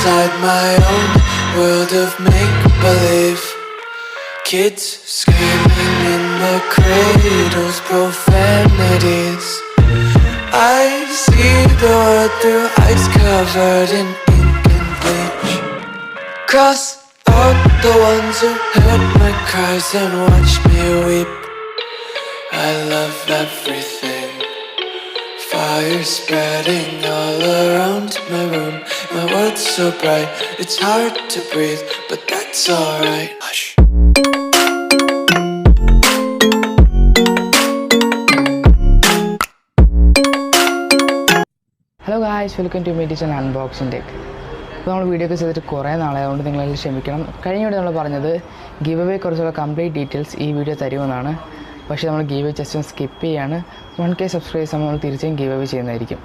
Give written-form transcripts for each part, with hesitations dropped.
inside my own world of make-believe. Kids screaming in the cradles, profanities. I see the world through eyes covered in ink and bleach. Cross out the ones who heard my cries and watched me weep. I love everything. Fire spreading all around my room. My world's so bright, it's hard to breathe, but that's alright. Hush. Hello guys, welcome to my channel unboxing tech. ഇപ്പോൾ നമ്മൾ video ഒക്കെ ചെയ്തിട്ട് കുറേ നാളായതുകൊണ്ട് നിങ്ങളെല്ലാം ക്ഷമിക്കണം. കഴിഞ്ഞ video നമ്മൾ പറഞ്ഞത് ഗിവ് അവേ കുറിച്ചുള്ള കംപ്ലീറ്റ് ഡീറ്റെയിൽസ് ഈ വീഡിയോ തരുമെന്നാണ്. പക്ഷേ നമ്മൾ ഗിവ് അവേ ജസ്റ്റ് ഒന്ന് സ്കിപ്പ് ചെയ്യാണ്. 1K സബ്സ്ക്രൈബേഴ്സ് നമ്മൾ തീർച്ചയായും ഗിവ് അവേ ചെയ്യുന്നതായിരിക്കും.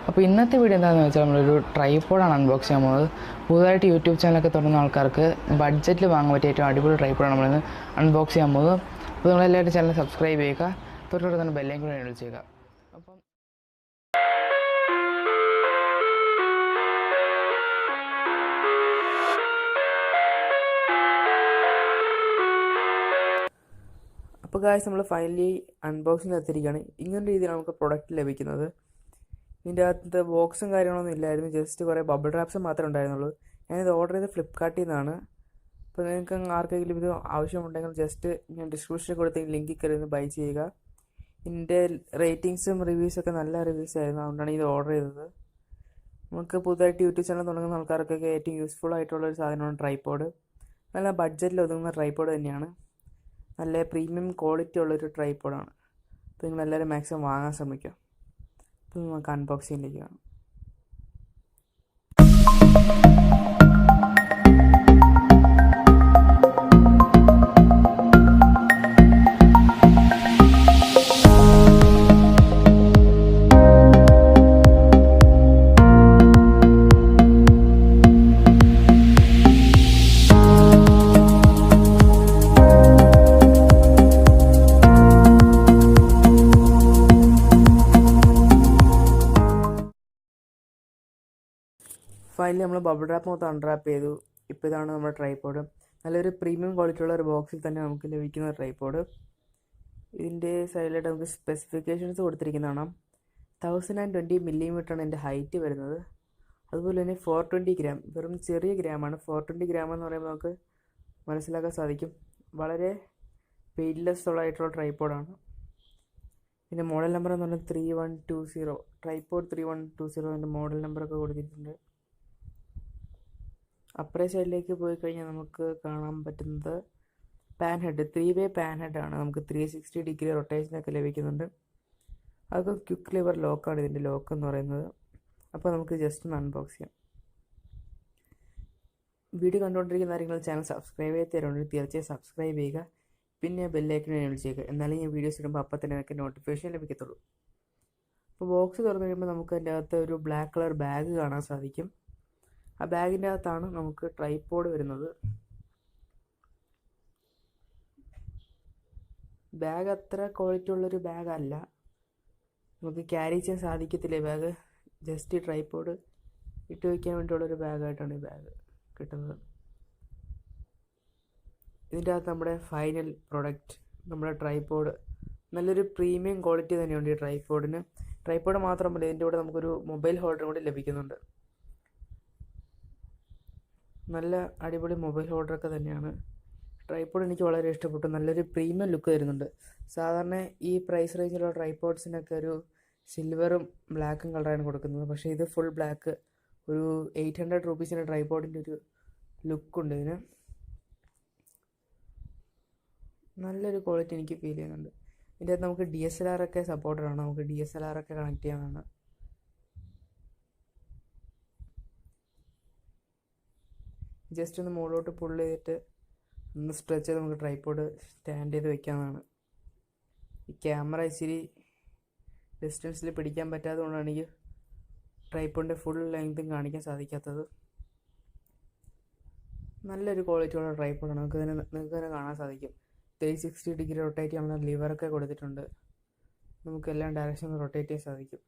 അപ്പോൾ ഇന്നത്തെ വീഡിയോ എന്താണെന്ന് വെച്ചാൽ നമ്മളൊരു ട്രൈപോഡാണ് അൺബോക്സ് ചെയ്യാൻ പോകുന്നത്. പുതുതായിട്ട് യൂട്യൂബ് ചാനലൊക്കെ തുടങ്ങുന്ന ആൾക്കാർക്ക് ബഡ്ജറ്റിൽ വാങ്ങാൻ പറ്റിയ ഏറ്റവും അടിപൊളി ട്രൈപോഡാണ് നമ്മളിന്ന് അൺബോക്സ് ചെയ്യാൻ പോകുന്നത്. അപ്പോൾ നിങ്ങളെല്ലാവരും ചാനൽ സബ്സ്ക്രൈബ് ചെയ്യുക, തൊട്ടടുത്ത് തന്നെ ബെല്ലൈക്കൺ കൂടെ എനേബിൾ ചെയ്യുക. അപ്പം അപ്പോൾ ഗായ്സ്, നമ്മൾ ഫൈനലി അൺബോക്സിങ് എത്തിയിരിക്കുകയാണ്. ഇങ്ങനെ രീതിയിലാണ് നമുക്ക് പ്രൊഡക്റ്റ് ലഭിക്കുന്നത്. ഇതിൻ്റെ അകത്ത് ബോക്സും കാര്യങ്ങളൊന്നും ഇല്ലായിരുന്നു, ജസ്റ്റ് കുറേ ബബിൾ റാപ്സ് മാത്രമേ ഉണ്ടായിരുന്നുള്ളൂ. ഞാനിത് ഓർഡർ ചെയ്ത് ഫ്ലിപ്കാർട്ടിൽ നിന്നാണ്. അപ്പോൾ നിങ്ങൾക്ക് ആർക്കെങ്കിലും ഇത് ആവശ്യമുണ്ടെങ്കിൽ ജസ്റ്റ് ഞാൻ ഡിസ്ക്രിപ്ഷനിൽ കൊടുത്തെങ്കിൽ ലിങ്കിൽ കയറി ഒന്ന് ബൈ ചെയ്യുക. ഇതിൻ്റെ റേറ്റിങ്സും റിവ്യൂസൊക്കെ നല്ല റിവ്യൂസ് ആയിരുന്നു, അതുകൊണ്ടാണ് ഇത് ഓർഡർ ചെയ്തത്. നമുക്ക് പുതുതായിട്ട് യൂട്യൂബ് ചാനൽ തുടങ്ങുന്ന ആൾക്കാർക്കൊക്കെ ഏറ്റവും യൂസ്ഫുൾ ആയിട്ടുള്ളൊരു സാധനമാണ് ട്രൈപോഡ്. നല്ല ബഡ്ജറ്റിൽ ഒതുങ്ങുന്ന ട്രൈപോഡ് തന്നെയാണ്. നല്ല പ്രീമിയം ക്വാളിറ്റി ഉള്ളൊരു ട്രൈപോഡാണ്. അപ്പോൾ നിങ്ങളെല്ലാവരും മാക്സിമം വാങ്ങാൻ ശ്രമിക്കുക. അപ്പോൾ നമുക്ക് അൺബോക്സിങ്ങിലേക്ക് കാണാം. ഫൈനലി നമ്മൾ ബബിൾ റാപ്പ് മൊത്തം അൺറാപ്പ് ചെയ്തു. ഇപ്പോൾ ഇതാണ് നമ്മുടെ ട്രൈപോഡ്. നല്ലൊരു പ്രീമിയം ക്വാളിറ്റി ഉള്ള ഒരു ബോക്സിൽ തന്നെ നമുക്ക് ലഭിക്കുന്ന ട്രൈപോഡ്. ഇതിൻ്റെ സൈഡിലായിട്ട് നമുക്ക് സ്പെസിഫിക്കേഷൻസ് കൊടുത്തിരിക്കുന്നതാണ്. 1020 മില്ലിമീറ്ററാണ് എൻ്റെ ഹൈറ്റ് വരുന്നത്. അതുപോലെ തന്നെ 420 ഗ്രാം, വെറും ചെറിയ ഗ്രാമാണ്. 420 ഗ്രാം എന്ന് പറയുമ്പോൾ നമുക്ക് മനസ്സിലാക്കാൻ സാധിക്കും വളരെ വെയ്റ്റ്ലെസ് ഉള്ളതായിട്ടുള്ള ട്രൈപോഡാണ്. പിന്നെ മോഡൽ നമ്പർ എന്ന് പറഞ്ഞാൽ 3120, ട്രൈപോഡ് 3120 എൻ്റെ മോഡൽ നമ്പറൊക്കെ കൊടുത്തിട്ടുണ്ട്. അപ്പറേ സൈഡിലേക്ക് പോയി കഴിഞ്ഞാൽ നമുക്ക് കാണാൻ പറ്റുന്നത് പാൻ ഹെഡ്, 3-വേ പാൻ ഹെഡാണ്. നമുക്ക് 360 ഡിഗ്രി റൊട്ടേഷനൊക്കെ ലഭിക്കുന്നുണ്ട്. അതൊക്കെ ക്വിക്ക് ലിവർ ലോക്കാണ് ഇതിൻ്റെ ലോക്ക് എന്ന് പറയുന്നത്. അപ്പോൾ നമുക്ക് ജസ്റ്റ് ഒന്ന് അൺബോക്സ് ചെയ്യാം. വീഡിയോ കണ്ടുകൊണ്ടിരിക്കുന്ന ആരെങ്കിലും ചാനൽ സബ്സ്ക്രൈബ് ചെയ്ത് തരുന്നുണ്ട്, തീർച്ചയായും സബ്സ്ക്രൈബ് ചെയ്യുക. പിന്നെ ബെല്ലൈക്കൺ എനേബിൾ ചെയ്യുക, എന്നാലും ഞാൻ വീഡിയോസ് ഇടുമ്പോൾ അപ്പോൾ തന്നെ എനിക്ക് നോട്ടിഫിക്കേഷൻ ലഭിക്കത്തുള്ളൂ. അപ്പോൾ ബോക്സ് തുറന്നു കഴിയുമ്പോൾ നമുക്ക് അതിൻ്റെ അകത്ത് ഒരു ബ്ലാക്ക് കളർ ബാഗ് കാണാൻ സാധിക്കും. ആ ബാഗിൻ്റെ അകത്താണ് നമുക്ക് ട്രൈപോഡ് വരുന്നത്. ബാഗ് അത്ര ക്വാളിറ്റി ഉള്ളൊരു ബാഗല്ല, നമുക്ക് ക്യാരി ചെയ്യാൻ സാധിക്കത്തില്ല. ബാഗ് ജസ്റ്റ് ട്രൈപോഡ് ഇട്ട് വയ്ക്കാൻ വേണ്ടിയുള്ളൊരു ബാഗായിട്ടാണ് ഈ ബാഗ് കിട്ടുന്നത്. ഇതിൻ്റെ അകത്ത് നമ്മുടെ ഫൈനൽ പ്രൊഡക്റ്റ്, നമ്മുടെ ട്രൈപോഡ്. നല്ലൊരു പ്രീമിയം ക്വാളിറ്റി തന്നെയുണ്ട് ഈ ട്രൈപോഡിന്. ട്രൈപോഡ് മാത്രമല്ല, ഇതിൻ്റെ കൂടെ നമുക്കൊരു മൊബൈൽ ഹോൾഡറും കൂടി ലഭിക്കുന്നുണ്ട്. നല്ല അടിപൊളി മൊബൈൽ ഹോൾഡറൊക്കെ തന്നെയാണ്. ട്രൈപോഡ് എനിക്ക് വളരെ ഇഷ്ടപ്പെട്ടു, നല്ലൊരു പ്രീമിയം ലുക്ക് തരുന്നുണ്ട്. സാധാരണ ഈ പ്രൈസ് റേഞ്ചിലുള്ള ട്രൈപോഡ്സിനൊക്കെ ഒരു സിൽവറും ബ്ലാക്കും കളറാണ് കൊടുക്കുന്നത്, പക്ഷേ ഇത് ഫുൾ ബ്ലാക്ക്. ഒരു 800 റുപ്പീസിൻ്റെ ട്രൈപോഡിൻ്റെ ഒരു ലുക്കുണ്ട് ഇതിന്. നല്ലൊരു ക്വാളിറ്റി എനിക്ക് ഫീൽ ചെയ്യുന്നുണ്ട്. ഇതിൻ്റെ അകത്ത് നമുക്ക് DSLR ഒക്കെ സപ്പോർട്ടഡാണ്, നമുക്ക് DSLR ഒക്കെ കണക്ട് ചെയ്യാവുന്നതാണ്. ജസ്റ്റ് ഒന്ന് മുകളിലോട്ട് പുള്ള് ചെയ്തിട്ട് ഒന്ന് സ്ട്രെച്ച് ചെയ്ത് നമുക്ക് ട്രൈപോഡ് സ്റ്റാൻഡ് ചെയ്ത് വെക്കാവുന്നതാണ്. ഈ ക്യാമറ ഇച്ചിരി ഡിസ്റ്റൻസിൽ പിടിക്കാൻ പറ്റാത്തത് കൊണ്ടാണ് എനിക്ക് ട്രൈപോഡിൻ്റെ ഫുൾ ലെങ്തും കാണിക്കാൻ സാധിക്കാത്തത്. നല്ലൊരു ക്വാളിറ്റിയുള്ള ട്രൈപോഡാണ്. നിങ്ങൾക്ക് തന്നെ കാണാൻ സാധിക്കും. 360 ഡിഗ്രി റൊട്ടേറ്റ് ചെയ്യാനുള്ള ലിവറൊക്കെ കൊടുത്തിട്ടുണ്ട്. നമുക്ക് എല്ലാ ഡയറക്ഷനിലും റൊട്ടേറ്റ് ചെയ്യാൻ സാധിക്കും.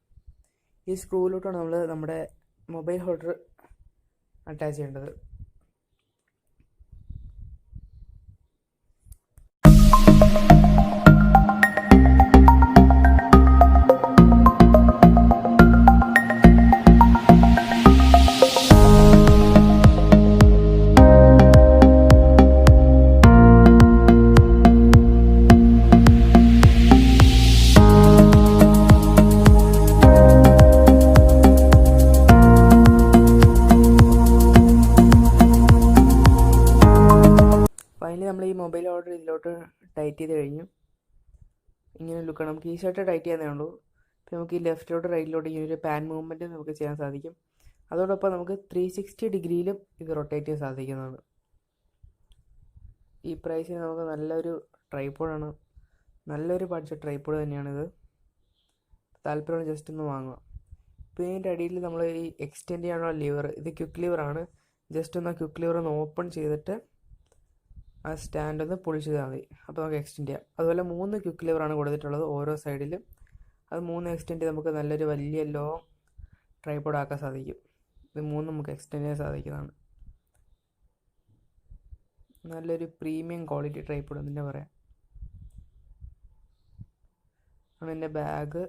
ഈ സ്ക്രൂയിലോട്ടാണ് നമ്മൾ നമ്മുടെ മൊബൈൽ ഹോൾഡർ അറ്റാച്ച് ചെയ്യേണ്ടത്. ഫൈനലി നമ്മൾ ഈ മൊബൈൽ ഓർഡർ ഇതിലോട്ട് ടൈറ്റ് ചെയ്ത് കഴിഞ്ഞു. ഇങ്ങനെ ലുക്കാണ്. നമുക്ക് ഈസിയായിട്ട് ടൈറ്റ് ചെയ്യാനേ ഉള്ളൂ. അപ്പോൾ നമുക്ക് ഈ ലെഫ്റ്റിലോട്ട് റൈറ്റിലോട്ട് ഇങ്ങനെ ഒരു പാൻ മൂവ്മെൻറ്റ് നമുക്ക് ചെയ്യാൻ സാധിക്കും. അതോടൊപ്പം നമുക്ക് 360 ഡിഗ്രിയിലും ഇത് റൊട്ടേറ്റ് ചെയ്യാൻ സാധിക്കുന്നതാണ്. ഈ പ്രൈസിന് നമുക്ക് നല്ലൊരു ട്രൈപോഡാണ്, നല്ലൊരു ബഡ്ജറ്റ് ട്രൈപോഡ് തന്നെയാണിത്. താല്പര്യമുള്ള ജസ്റ്റ് ഒന്ന് വാങ്ങുക. ഇപ്പോൾ ഇതിൻ്റെ അടിയിൽ നമ്മൾ ഈ എക്സ്റ്റെൻഡ് ചെയ്യാനുള്ള ലിവർ, ഇത് ക്വിക്ക് ലിവറാണ്. ജസ്റ്റ് ഒന്ന് ക്വിക്ക് ലിവർ ഒന്ന് ഓപ്പൺ ചെയ്തിട്ട് ആ സ്റ്റാൻഡ് ഒന്ന് പുൾ ചെയ്താൽ മതി. അപ്പോൾ നമുക്ക് എക്സ്റ്റെൻഡ് ചെയ്യാം. അതുപോലെ 3 ക്വിക്ക് ലിവറാണ് കൊടുത്തിട്ടുള്ളത് ഓരോ സൈഡിലും. അത് 3 എക്സ്റ്റെൻഡ് ചെയ്ത് നമുക്ക് നല്ലൊരു വലിയ ലോങ് ട്രൈപോഡ് ആക്കാൻ സാധിക്കും. ഇത് 3 നമുക്ക് എക്സ്റ്റെൻഡ് ചെയ്യാൻ സാധിക്കുന്നതാണ്. നല്ലൊരു പ്രീമിയം ക്വാളിറ്റി ട്രൈപോഡ് എന്ന് തന്നെ പറയാം. ആണ് എൻ്റെ ബാഗ്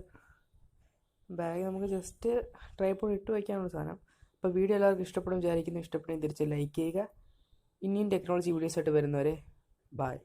നമുക്ക് ജസ്റ്റ് ട്രൈപോഡ് ഇട്ട് വയ്ക്കാനുള്ള സാധനം. അപ്പോൾ വീഡിയോ എല്ലാവർക്കും ഇഷ്ടപ്പെടും വിചാരിക്കുന്നു. ഇഷ്ടപ്പെടുമെങ്കിൽ തിരിച്ച് ലൈക്ക് ചെയ്യുക. ഇനിയും ടെക്നോളജി വീഡിയോസ് ആയിട്ട് വരുന്നവരെ ബൈ.